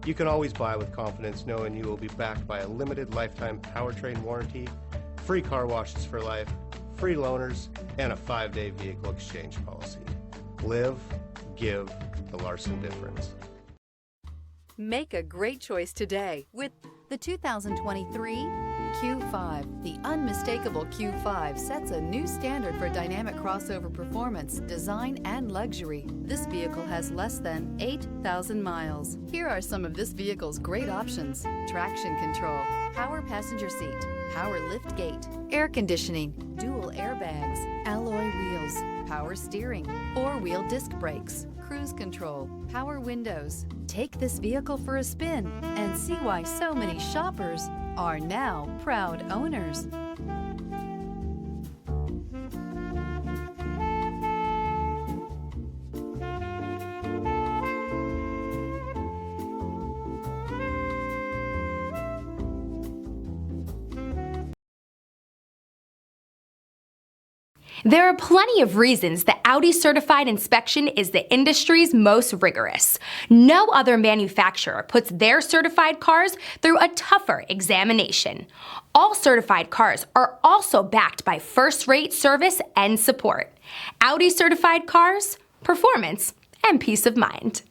You can always buy with confidence knowing you will be backed by a limited lifetime powertrain warranty, free car washes for life, free loaners, and a 5-day vehicle exchange policy. Live, give the Larson difference. Make a great choice today with the 2023 Q5. The unmistakable Q5 sets a new standard for dynamic crossover performance, design, and luxury. This vehicle has less than 8,000 miles. Here are some of this vehicle's great options: traction control, power passenger seat, power lift gate, air conditioning, dual airbags, alloy wheels, power steering, 4-wheel disc brakes, cruise control, power windows. Take this vehicle for a spin and see why so many shoppers are now proud owners. There are plenty of reasons that Audi certified inspection is the industry's most rigorous. No other manufacturer puts their certified cars through a tougher examination. All certified cars are also backed by first-rate service and support. Audi certified cars, performance, and peace of mind.